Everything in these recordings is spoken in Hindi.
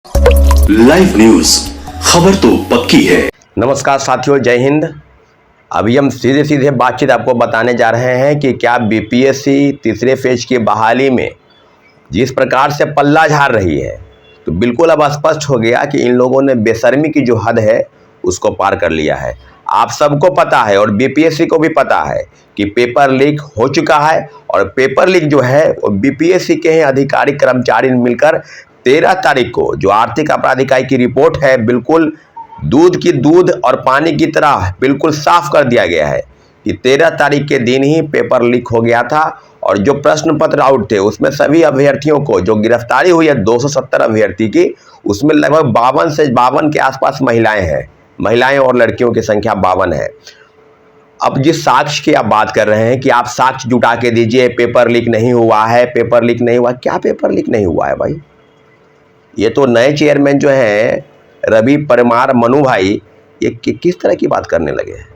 लाइव न्यूज, खबर तो पक्की है। नमस्कार साथियों, जय हिंद। अभी हम सीधे सीधे बातचीत आपको बताने जा रहे हैं कि क्या बीपीएससी तीसरे फेज की बहाली में जिस प्रकार से पल्ला झाड़ रही है, तो बिल्कुल अब स्पष्ट हो गया कि इन लोगों ने बेशर्मी की जो हद है उसको पार कर लिया है। आप सबको पता है और बीपीएससी को भी पता है कि पेपर लीक हो चुका है, और पेपर लीक जो है वो बीपीएससी के ही अधिकारी कर्मचारी मिलकर 13 तारीख को जो आर्थिक अपराध इकाई की रिपोर्ट है, बिल्कुल दूध की दूध और पानी की तरह बिल्कुल साफ कर दिया गया है कि 13 तारीख के दिन ही पेपर लीक हो गया था। और जो प्रश्न पत्र आउट थे उसमें सभी अभ्यर्थियों को जो गिरफ्तारी हुई है 270 अभ्यर्थी की, उसमें लगभग 52 से 52 के आसपास महिलाएं हैं। महिलाएं और लड़कियों की संख्या 52 है। अब जिस साक्ष्य की आप बात कर रहे हैं कि आप साक्ष्य जुटा के दीजिए, पेपर लीक नहीं हुआ है, पेपर लीक नहीं हुआ, क्या पेपर लीक नहीं हुआ है भाई? ये तो नए चेयरमैन जो हैं रवि परमार मनु भाई, ये किस तरह की बात करने लगे हैं?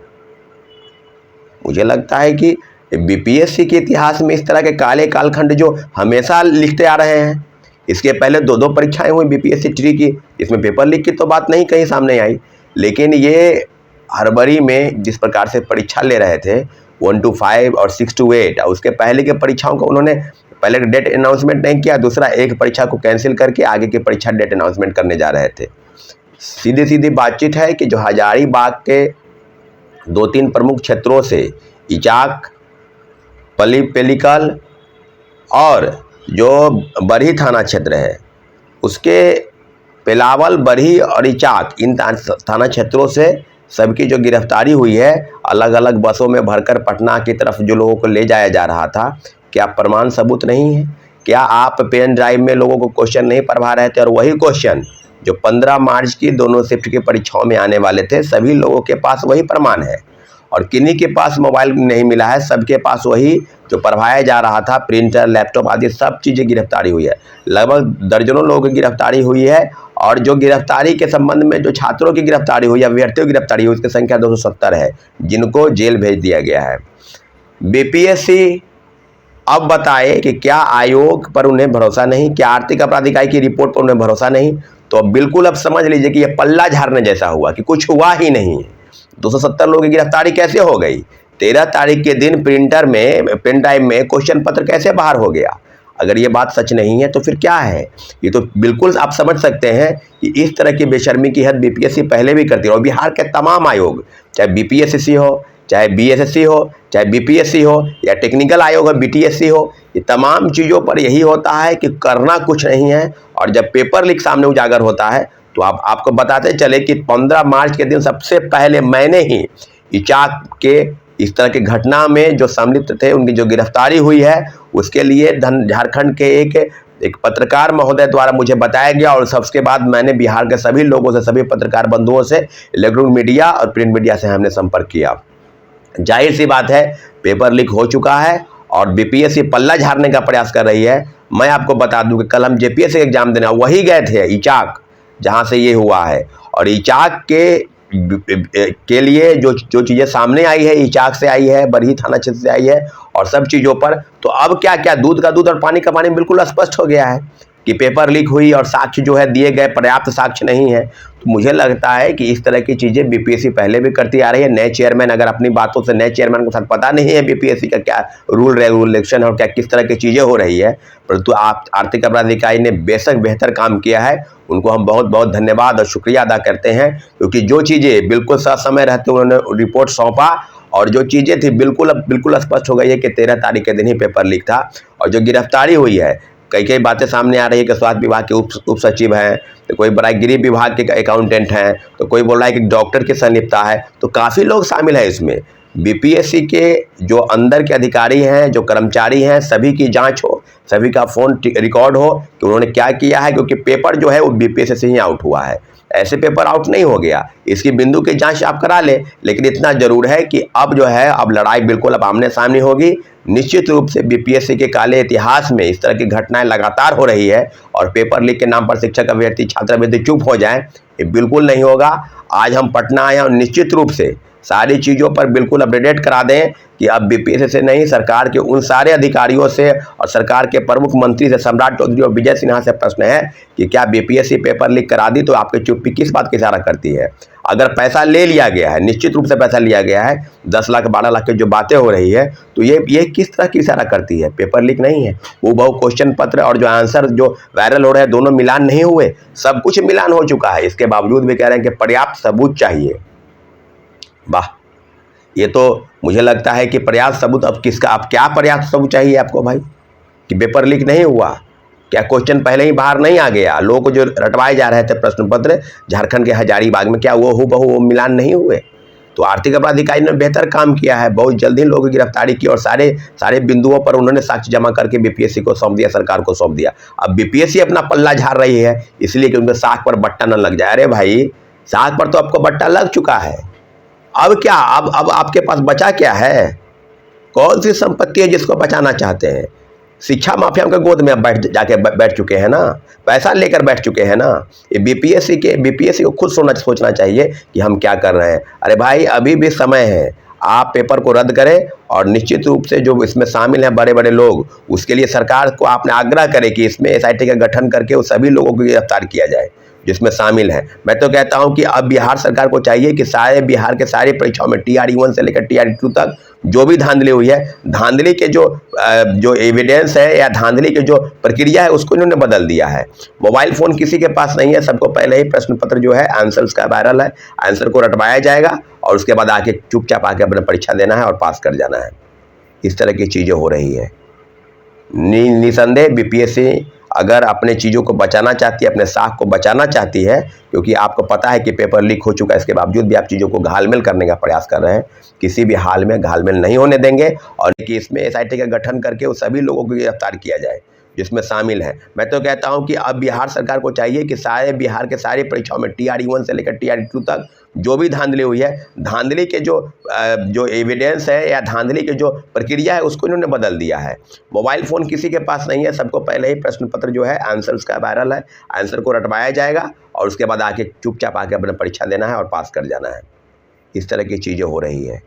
मुझे लगता है कि बीपीएससी के इतिहास में इस तरह के काले कालखंड जो हमेशा लिखते आ रहे हैं। इसके पहले दो परीक्षाएं हुई बीपीएससी ट्री की, इसमें पेपर लीक की तो बात नहीं कहीं सामने आई, लेकिन ये हड़बड़ी में जिस प्रकार से परीक्षा ले रहे थे 1 to 5 और 6 to 8, और उसके पहले के परीक्षाओं को उन्होंने पहले डेट अनाउंसमेंट नहीं किया, दूसरा एक परीक्षा को कैंसिल करके आगे की परीक्षा डेट अनाउंसमेंट करने जा रहे थे। सीधी सीधी बातचीत है कि जो हजारीबाग के 2-3 प्रमुख क्षेत्रों से इचाक, पलीपेलिकल और जो बरही थाना क्षेत्र है उसके पेलावल, बरही और इचाक, इन थाना क्षेत्रों से सबकी जो गिरफ्तारी हुई है, अलग अलग बसों में भरकर पटना की तरफ जो लोगों को ले जाया जा रहा था, क्या प्रमाण सबूत नहीं है? क्या आप पेन ड्राइव में लोगों को क्वेश्चन नहीं पढ़वा रहे थे? और वही क्वेश्चन जो 15 मार्च की दोनों शिफ्ट की परीक्षाओं में आने वाले थे, सभी लोगों के पास वही प्रमाण है। और किन्हीं के पास मोबाइल नहीं मिला है, सबके पास वही जो पढ़वाया जा रहा था, प्रिंटर, लैपटॉप आदि सब चीज़ें गिरफ्तारी हुई है। लगभग दर्जनों लोगों की गिरफ्तारी हुई है। और जो गिरफ्तारी के संबंध में जो छात्रों की गिरफ्तारी हुई, अभ्यर्थियों की गिरफ्तारी हुई, उसकी संख्या 270 है, जिनको जेल भेज दिया गया है। बीपीएससी अब बताए कि क्या आयोग पर उन्हें भरोसा नहीं, क्या आर्थिक अपराध इकाई की रिपोर्ट पर उन्हें भरोसा नहीं? तो बिल्कुल अब समझ लीजिए कि यह पल्ला झाड़ने जैसा हुआ कि कुछ हुआ ही नहीं। 270 लोगों की गिरफ्तारी कैसे हो गई? 13 तारीख के दिन प्रिंटर में, पेन ड्राइव में क्वेश्चन पत्र कैसे बाहर हो गया? अगर ये बात सच नहीं है तो फिर क्या है? ये तो बिल्कुल आप समझ सकते हैं कि इस तरह की बेशर्मी की हद बीपीएससी पहले भी करती है। और बिहार के तमाम आयोग, चाहे बीपीएससी हो, चाहे बीएसएससी हो, चाहे बीपीएससी हो, या टेक्निकल आयोग हो, बीटीएससी हो, ये तमाम चीज़ों पर यही होता है कि करना कुछ नहीं है। और जब पेपर लीक सामने उजागर होता है तो आपको बताते चले कि 15 मार्च के दिन सबसे पहले मैंने ही इचाक के इस तरह की घटना में जो सम्मिलित थे उनकी जो गिरफ्तारी हुई है, उसके लिए झारखंड के एक पत्रकार महोदय द्वारा मुझे बताया गया। और सबके बाद मैंने बिहार के सभी लोगों से, सभी पत्रकार बंधुओं से, इलेक्ट्रॉनिक मीडिया और प्रिंट मीडिया से हमने संपर्क किया। जाहिर सी बात है, पेपर लीक हो चुका है और बीपीएससी पल्ला झाड़ने का प्रयास कर रही है। मैं आपको बता दूं कि कल हम जेपीएससी एग्जाम देने वही गए थे, इचाक, जहां से ये हुआ है। और इचाक के लिए जो चीज़ें सामने आई है, इचाक से आई है, बरही थाना क्षेत्र से आई है, और सब चीज़ों पर तो अब क्या क्या दूध का दूध और पानी का पानी बिल्कुल स्पष्ट हो गया है कि पेपर लीक हुई और साक्ष्य जो है दिए गए, पर्याप्त साक्ष्य नहीं है। तो मुझे लगता है कि इस तरह की चीज़ें बीपीएससी पहले भी करती आ रही है। नए चेयरमैन, अगर अपनी बातों से नए चेयरमैन को साथ पता नहीं है बीपीएससी का क्या रूल रेगुलेशन और क्या किस तरह की चीज़ें हो रही है, परंतु आर्थिक अपराध इकाई ने बेशक बेहतर काम किया है। उनको हम बहुत बहुत धन्यवाद और शुक्रिया अदा करते हैं, क्योंकि जो चीज़ें बिल्कुल समय रहते उन्होंने रिपोर्ट सौंपा, और जो चीज़ें थी बिल्कुल स्पष्ट हो गई है कि 13 तारीख के दिन ही पेपर लीक था। और जो गिरफ्तारी हुई है, कई बातें सामने आ रही है कि स्वास्थ्य विभाग के उप सचिव हैं, तो कोई बड़ा गृह विभाग के अकाउंटेंट हैं, तो कोई बोल रहा है कि डॉक्टर की संलिप्तता है, तो काफ़ी लोग शामिल है इसमें। बीपीएससी के जो अंदर के अधिकारी हैं, जो कर्मचारी हैं, सभी की जांच हो, सभी का फ़ोन रिकॉर्ड हो कि उन्होंने क्या किया है, क्योंकि पेपर जो है वो बीपीएससी से ही आउट हुआ है, ऐसे पेपर आउट नहीं हो गया। इसकी बिंदु की जांच आप करा लें, लेकिन इतना जरूर है कि अब जो है, अब लड़ाई बिल्कुल अब आमने सामने होगी। निश्चित रूप से बीपीएससी के काले इतिहास में इस तरह की घटनाएं लगातार हो रही है, और पेपर लीक के नाम पर शिक्षक अभ्यर्थी, छात्र अभ्यर्थी चुप हो जाएं, ये बिल्कुल नहीं होगा। आज हम पटना आए और निश्चित रूप से सारी चीज़ों पर बिल्कुल अपडेट करा दें कि अब बीपीएससी से नहीं, सरकार के उन सारे अधिकारियों से और सरकार के प्रमुख मंत्री से, सम्राट चौधरी और विजय सिन्हा से प्रश्न है कि क्या बीपीएससी पेपर लीक करा दी तो आपकी चुप्पी किस बात की इशारा करती है। अगर पैसा ले लिया गया है, निश्चित रूप से पैसा लिया गया है, 10 लाख 12 लाख की जो बातें हो रही है, तो ये किस तरह की इशारा करती है। पेपर लीक नहीं है, वो बहु क्वेश्चन पत्र और जो आंसर जो वायरल हो रहे हैं दोनों मिलान नहीं हुए, सब कुछ मिलान हो चुका है। इसके बावजूद भी कह रहे हैं कि पर्याप्त सबूत चाहिए। वाह, ये तो मुझे लगता है कि पर्याप्त सबूत अब किसका, अब क्या पर्याप्त सबूत चाहिए आपको भाई कि पेपर लीक नहीं हुआ। क्या क्वेश्चन पहले ही बाहर नहीं आ गया? लोगों को जो रटवाए जा रहे थे प्रश्न पत्र झारखंड के हजारीबाग में, क्या वो हूबहू वो मिलान नहीं हुए? तो आर्थिक अपराध इकाई ने बेहतर काम किया है, बहुत जल्द ही लोगों की गिरफ्तारी की और सारे बिंदुओं पर उन्होंने साक्ष्य जमा करके बीपीएससी को सौंप दिया, सरकार को सौंप दिया। अब बीपीएससी अपना पल्ला झाड़ रही है इसलिए कि उनके साख पर बट्टा न लग जाए। अरे भाई, साख पर तो आपको बट्टा लग चुका है, अब क्या? अब आपके पास बचा क्या है? कौन सी संपत्ति है जिसको बचाना चाहते हैं? शिक्षा माफिया के गोद में अब बैठ चुके हैं ना, पैसा लेकर बैठ चुके हैं ना। ये बीपीएससी को खुद सोचना चाहिए कि हम क्या कर रहे हैं। अरे भाई, अभी भी समय है, आप पेपर को रद्द करें और निश्चित रूप से जो इसमें शामिल हैं बड़े बड़े लोग, उसके लिए सरकार को आपने आग्रह करें कि इसमें एसआईटी का गठन करके उस सभी लोगों को गिरफ्तार किया जाए जिसमें शामिल हैं। मैं तो कहता हूं कि अब बिहार सरकार को चाहिए कि सारे बिहार के सारी परीक्षाओं में TRE 1 से लेकर TRE 2 तक जो भी धांधली हुई है, धांधली के जो एविडेंस है या धांधली की जो प्रक्रिया है उसको इन्होंने बदल दिया है। मोबाइल फ़ोन किसी के पास नहीं है, सबको पहले ही प्रश्न पत्र जो है आंसर उसका वायरल है, आंसर को रटवाया जाएगा और उसके बाद आके चुपचाप आके अपना परीक्षा देना है और पास कर जाना है। इस तरह की चीज़ें हो रही है। निसंदेह बीपीएससी अगर अपने चीज़ों को बचाना चाहती है, अपने साख को बचाना चाहती है, क्योंकि आपको पता है कि पेपर लीक हो चुका है, इसके बावजूद भी आप चीज़ों को घालमेल करने का प्रयास कर रहे हैं, किसी भी हाल में घालमेल नहीं होने देंगे और कि इसमें एसआईटी का गठन करके उस सभी लोगों को गिरफ्तार किया जाए जिसमें शामिल हैं। मैं तो कहता हूं कि अब बिहार सरकार को चाहिए कि सारे बिहार के सारी परीक्षाओं में TRE 1 से लेकर TRE 2 तक जो भी धांधली हुई है, धांधली के जो एविडेंस है या धांधली की जो प्रक्रिया है उसको इन्होंने बदल दिया है। मोबाइल फ़ोन किसी के पास नहीं है, सबको पहले ही प्रश्न पत्र जो है आंसर उसका वायरल है, आंसर को रटवाया जाएगा और उसके बाद आके चुपचाप आके अपना परीक्षा देना है और पास कर जाना है। इस तरह की चीज़ें हो रही है।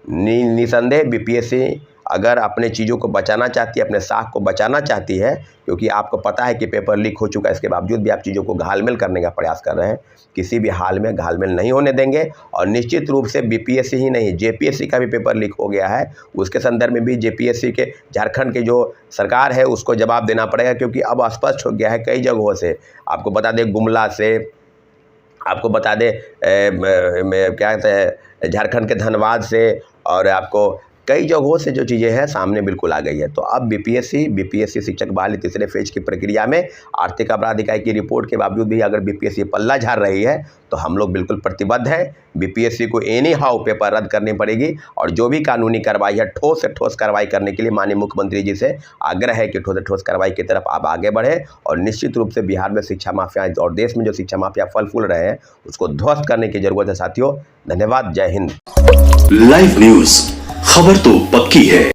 निसंदेह बीपीएससी अगर अपने चीज़ों को बचाना चाहती है, अपने साख को बचाना चाहती है, क्योंकि आपको पता है कि पेपर लीक हो चुका है, इसके बावजूद भी आप चीज़ों को घालमेल करने का प्रयास कर रहे हैं, किसी भी हाल में घालमेल नहीं होने देंगे। और निश्चित रूप से बीपीएससी ही नहीं, जेपीएससी का भी पेपर लीक हो गया है, उसके संदर्भ में भी जेपीएससी के झारखंड के जो सरकार है उसको जवाब देना पड़ेगा, क्योंकि अब स्पष्ट हो गया है कई जगहों से। आपको बता दें गुमला से, आपको बता दें क्या कहते हैं झारखंड के धनबाद से, और आपको कई जगहों से जो चीज़ें हैं सामने बिल्कुल आ गई है। तो अब बीपीएससी शिक्षक बहाली तीसरे फेज की प्रक्रिया में आर्थिक अपराध इकाई की रिपोर्ट के बावजूद भी अगर बीपीएससी पल्ला झाड़ रही है तो हम लोग बिल्कुल प्रतिबद्ध हैं। बीपीएससी को एनी हाउ पेपर रद्द करनी पड़ेगी और जो भी कानूनी कार्रवाई है ठोस से ठोस कार्रवाई करने के लिए माननीय मुख्यमंत्री जी से आग्रह है कि ठोस से ठोस कार्रवाई की तरफ आप आगे बढ़े और निश्चित रूप से बिहार में शिक्षा माफिया और देश में जो शिक्षा माफिया फल फूल रहे हैं उसको ध्वस्त करने की जरूरत है। साथियों, धन्यवाद। जय हिंद। लाइव न्यूज, खबर तो पक्की है।